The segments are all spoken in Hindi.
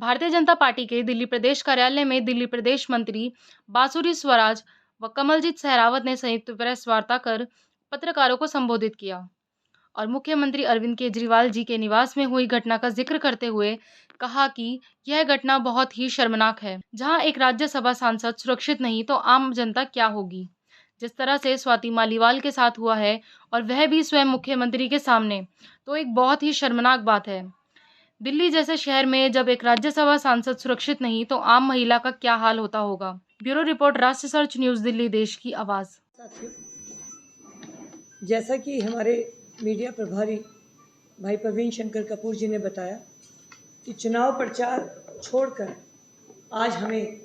भारतीय जनता पार्टी के दिल्ली प्रदेश कार्यालय में दिल्ली प्रदेश मंत्री बांसुरी स्वराज व कमलजीत सहरावत ने संयुक्त प्रेस वार्ता कर पत्रकारों को संबोधित किया और मुख्यमंत्री अरविंद केजरीवाल जी के निवास में हुई घटना का जिक्र करते हुए कहा कि यह घटना बहुत ही शर्मनाक है। जहां एक राज्यसभा सांसद सुरक्षित नहीं तो आम जनता क्या होगी। जिस तरह से स्वाति मालीवाल के साथ हुआ है और वह भी स्वयं मुख्यमंत्री के सामने, तो एक बहुत ही शर्मनाक बात है। दिल्ली जैसे शहर में जब एक राज्यसभा सांसद सुरक्षित नहीं तो आम महिला का क्या हाल होता होगा। ब्यूरो रिपोर्ट, राष्ट्रीय सर्च न्यूज दिल्ली, देश की आवाज। जैसा कि हमारे मीडिया प्रभारी भाई प्रवीण शंकर कपूर जी ने बताया कि चुनाव प्रचार छोड़कर आज हमें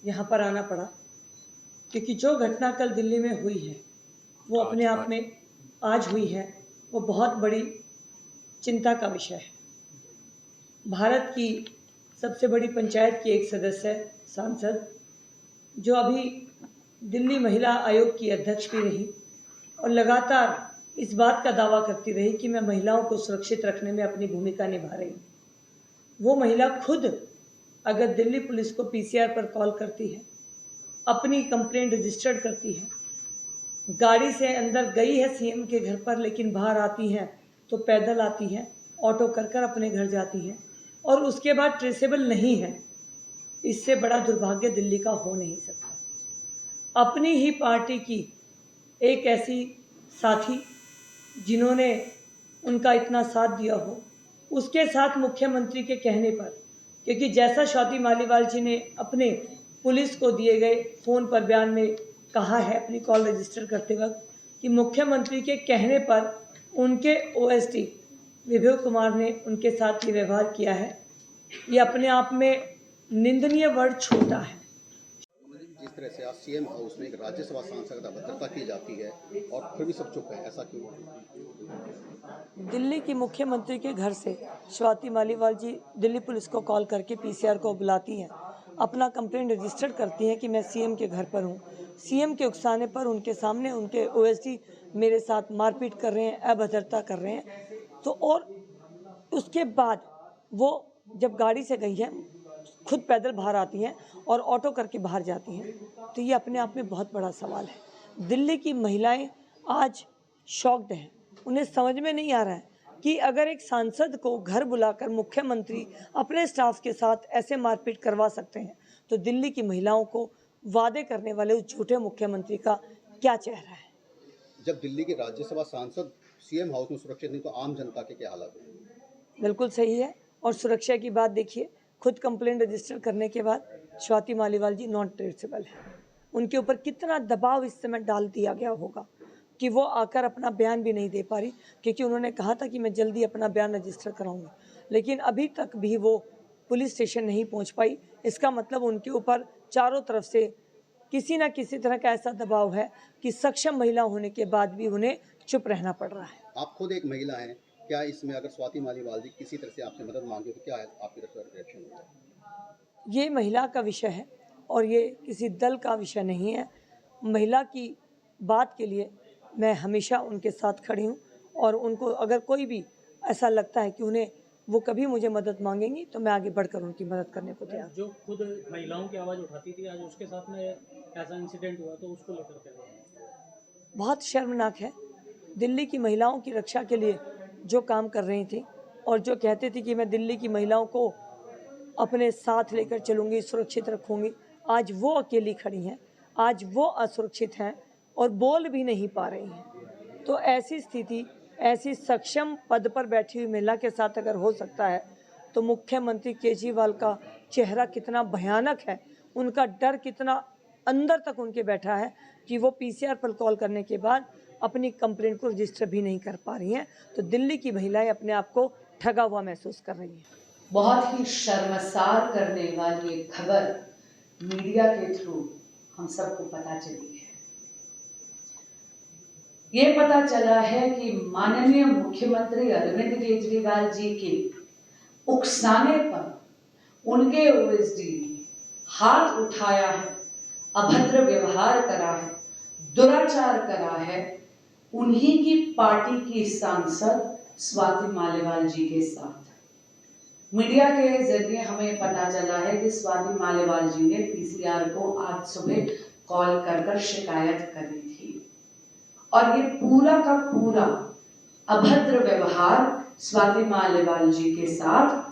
यहाँ पर आना पड़ा, क्योंकि जो घटना कल दिल्ली में हुई है वो अपने आप में आज हुई है, वो बहुत बड़ी चिंता का विषय है। भारत की सबसे बड़ी पंचायत की एक सदस्य सांसद, जो अभी दिल्ली महिला आयोग की अध्यक्ष भी रही और लगातार इस बात का दावा करती रही कि मैं महिलाओं को सुरक्षित रखने में अपनी भूमिका निभा रही हूँ। वो महिला खुद अगर दिल्ली पुलिस को पीसीआर पर कॉल करती है, अपनी कंप्लेंट रजिस्टर्ड करती है, गाड़ी से अंदर गई है सीएम के घर पर, लेकिन बाहर आती हैं तो पैदल आती हैं, ऑटो कर अपने घर जाती हैं और उसके बाद ट्रेसेबल नहीं है, इससे बड़ा दुर्भाग्य दिल्ली का हो नहीं सकता। अपनी ही पार्टी की एक ऐसी साथी जिन्होंने उनका इतना साथ दिया हो, उसके साथ मुख्यमंत्री के कहने पर, क्योंकि जैसा स्वाति मालीवाल जी ने अपने पुलिस को दिए गए फ़ोन पर बयान में कहा है अपनी कॉल रजिस्टर करते वक्त, कि मुख्यमंत्री के कहने पर उनके ओएसडी विभव कुमार ने उनके साथ ये व्यवहार किया है, ये अपने आप में निंदनीय वर्ड छोटा है। जिस तरह से आज सीएम हाउस में एक राज्यसभा सांसद का अभद्रता की जाती है और फिर भी सब चुप है, ऐसा क्यों? दिल्ली की मुख्यमंत्री के घर से स्वाति मालीवाल जी दिल्ली पुलिस को कॉल करके पीसीआर को बुलाती हैं, अपना कंप्लेंट रजिस्टर करती हैं कि मैं सीएम के घर पर हूँ। सीएम के उकसाने पर उनके सामने उनके ओएसडी मेरे साथ मारपीट कर रहे हैं, अभद्रता कर रहे हैं। तो और उसके बाद वो जब गाड़ी से गई है, खुद पैदल बाहर आती हैं और ऑटो करके बाहर जाती हैं, तो ये अपने आप में बहुत बड़ा सवाल है। दिल्ली की महिलाएं आज शॉक्ड हैं, उन्हें समझ में नहीं आ रहा है कि अगर एक सांसद को घर बुलाकर मुख्यमंत्री अपने स्टाफ के साथ ऐसे मारपीट करवा सकते हैं, तो दिल्ली की महिलाओं को वादे करने वाले उस झूठे मुख्यमंत्री का क्या चेहरा है। जब दिल्ली के राज्यसभा सांसद सीएम हाउस में सुरक्षित नहीं तो आम जनता के क्या हालात हैं? बिल्कुल सही है। और सुरक्षा की बात देखिए, खुद कंप्लेंट रजिस्टर करने के बाद स्वाति मालीवाल जी नॉन ट्रेसेबल है, उनके ऊपर कितना दबाव इस समय डाल दिया गया होगा कि वो आकर अपना बयान भी नहीं दे पा रही, क्योंकि उन्होंने कहा था कि मैं जल्दी अपना बयान रजिस्टर कराऊंगी, लेकिन अभी तक भी वो पुलिस स्टेशन नहीं पहुंच पाई। इसका मतलब उनके ऊपर चारों तरफ से किसी न किसी तरह का ऐसा दबाव है कि सक्षम महिला होने के बाद भी उन्हें चुप रहना पड़ रहा है। आप खुद एक महिला हैं, क्या इसमें अगर स्वाति मालीवाल जी किसी तरह से आपसे मदद मांगे तो क्या है आपकी रिएक्शन होगा? ये महिला का विषय है और ये किसी दल का विषय नहीं है। महिला की बात के लिए मैं हमेशा उनके साथ खड़ी हूँ और उनको अगर कोई भी ऐसा लगता है कि उन्हें वो कभी मुझे मदद मांगेंगी तो मैं आगे बढ़कर उनकी मदद करने को तैयार। जो खुद महिलाओं की आवाज़ उठाती थी, आज उसके साथ में ऐसा इंसिडेंट हुआ, तो उसको लेकर के बहुत शर्मनाक है। दिल्ली की महिलाओं की रक्षा के लिए जो काम कर रही थी और जो कहते थे कि मैं दिल्ली की महिलाओं को अपने साथ लेकर चलूँगी, सुरक्षित रखूँगी, आज वो अकेली खड़ी हैं, आज वो असुरक्षित हैं और बोल भी नहीं पा रही हैं। तो ऐसी स्थिति, ऐसी सक्षम पद पर बैठी हुई महिला के साथ अगर हो सकता है, तो मुख्यमंत्री केजरीवाल का चेहरा कितना भयानक है, उनका डर कितना अंदर तक उनके बैठा है कि वो पीसीआर पर कॉल करने के बाद अपनी कंप्लेंट को रजिस्टर भी नहीं कर पा रही हैं। तो दिल्ली की महिलाएं अपने आप को ठगा हुआ महसूस कर रही हैं। बहुत ही शर्मसार करने वाली खबर मीडिया के थ्रू हम सबको पता चली है। ये पता चला है कि माननीय मुख्यमंत्री अरविंद केजरीवाल जी के उकसाने पर उनके ओएसडी ने हाथ उठाया है, अभद्र व्यवहार करा है, दुराचार करा है उन्हीं की पार्टी की सांसद स्वाति मालीवाल जी के साथ। मीडिया के जरिए हमें पता चला है कि स्वाति मालीवाल जी ने पीसीआर को आज सुबह कॉल कर शिकायत करी थी और ये पूरा का पूरा अभद्र व्यवहार स्वाति मालीवाल जी के साथ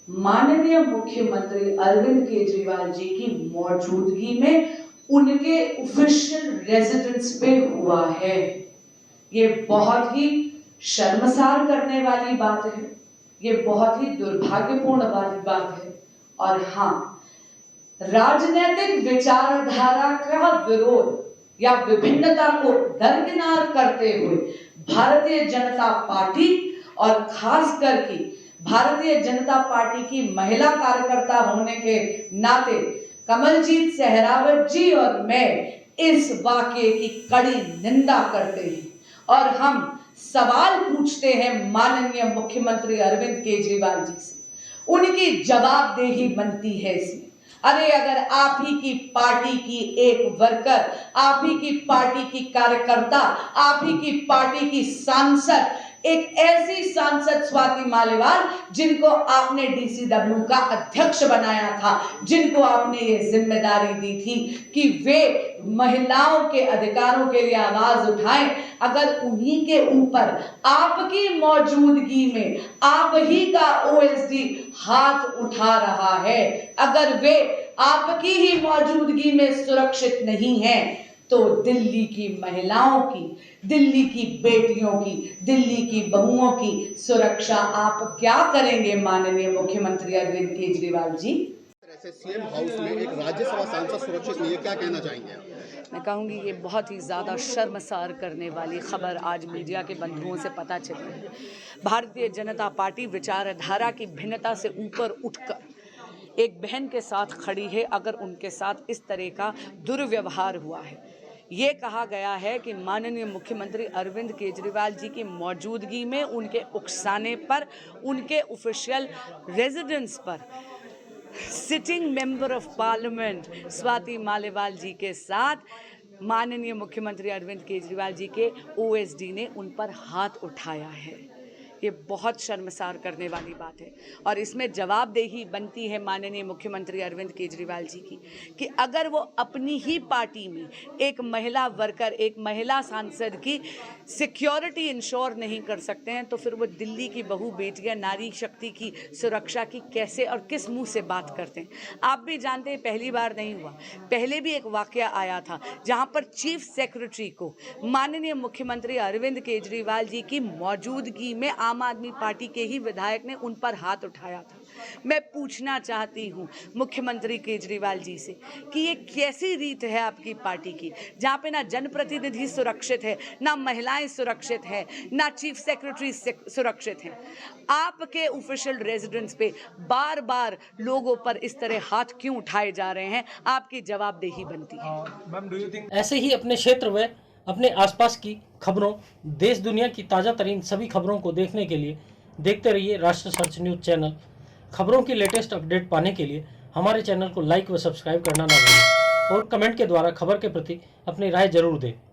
माननीय मुख्यमंत्री अरविंद केजरीवाल जी की मौजूदगी में उनके ऑफिशियल रेजिडेंस पे हुआ है। ये बहुत ही शर्मसार करने वाली बात है, ये बहुत ही दुर्भाग्यपूर्ण वाली बात है। और हाँ, राजनीतिक विचारधारा का विरोध या विभिन्नता को दरकिनार करते हुए भारतीय जनता पार्टी और खास करके भारतीय जनता पार्टी की महिला कार्यकर्ता होने के नाते कमलजीत सहरावत जी और मैं इस वाकये की कड़ी निंदा करते हैं और हम सवाल पूछते हैं माननीय मुख्यमंत्री अरविंद केजरीवाल जी से। उनकी जवाबदेही बनती है इसमें। अरे अगर आप ही की पार्टी की एक वर्कर, आप ही की पार्टी की कार्यकर्ता, आप ही की पार्टी की सांसद, एक ऐसी सांसद स्वाति मालीवाल जिनको आपने डीसीडब्ल्यू का अध्यक्ष बनाया था, जिनको आपने ये जिम्मेदारी दी थी कि वे महिलाओं के अधिकारों के लिए आवाज उठाएं, अगर उन्हीं के ऊपर आपकी मौजूदगी में आप ही का ओएसडी हाथ उठा रहा है, अगर वे आपकी ही मौजूदगी में सुरक्षित नहीं है, तो दिल्ली की महिलाओं की, दिल्ली की बेटियों की, दिल्ली की बहुओं की सुरक्षा आप क्या करेंगे माननीय मुख्यमंत्री अरविंद केजरीवाल जी? ऐसे सीएम हाउस में एक राज्यसभा सांसद सुरक्षित नहीं है, क्या कहना चाहेंगे आप? मैं कहूँगी ये बहुत ही ज़्यादा शर्मसार करने वाली खबर आज मीडिया के बंधुओं से पता चली है। भारतीय जनता पार्टी विचारधारा की भिन्नता से ऊपर उठकर एक बहन के साथ खड़ी है अगर उनके साथ इस तरह का दुर्व्यवहार हुआ है। ये कहा गया है कि माननीय मुख्यमंत्री अरविंद केजरीवाल जी की मौजूदगी में उनके उकसाने पर, उनके ऑफिशियल रेजिडेंस पर sitting member of parliament Swati Maliwal ji के साथ माननीय मुख्यमंत्री अरविंद केजरीवाल जी के ओएसडी ने उन पर हाथ उठाया है। ये बहुत शर्मसार करने वाली बात है और इसमें जवाबदेही बनती है माननीय मुख्यमंत्री अरविंद केजरीवाल जी की कि अगर वो अपनी ही पार्टी में एक महिला वर्कर, एक महिला सांसद की सिक्योरिटी इंश्योर नहीं कर सकते हैं तो फिर वो दिल्ली की बहू बेटियां, नारी शक्ति की सुरक्षा की कैसे और किस मुंह से बात करते हैं। आप भी जानते हैं पहली बार नहीं हुआ, पहले भी एक वाकया आया था जहां पर चीफ सेक्रेटरी को माननीय मुख्यमंत्री अरविंद केजरीवाल जी की मौजूदगी में आम आदमी पार्टी के ही विधायक ने उन पर हाथ उठाया था। मैं पूछना चाहती हूं मुख्यमंत्री केजरीवाल जी से कि ये कैसी रीत है आपकी पार्टी की, जहां पे ना जनप्रतिनिधि सुरक्षित है, ना महिलाएं सुरक्षित है, ना चीफ सेक्रेटरी सुरक्षित हैं। आपके ऑफिशियल रेजिडेंस पे बार बार लोगों पर इस तरह हाथ क्यों उठाए जा रहे हैं? आपकी जवाबदेही बनती है। ऐसे ही अपने क्षेत्र में अपने आसपास की खबरों, देश दुनिया की ताज़ा तरीन सभी खबरों को देखने के लिए देखते रहिए राष्ट्र सर्च न्यूज़ चैनल। खबरों की लेटेस्ट अपडेट पाने के लिए हमारे चैनल को लाइक व सब्सक्राइब करना ना भूलें और कमेंट के द्वारा खबर के प्रति अपनी राय जरूर दें।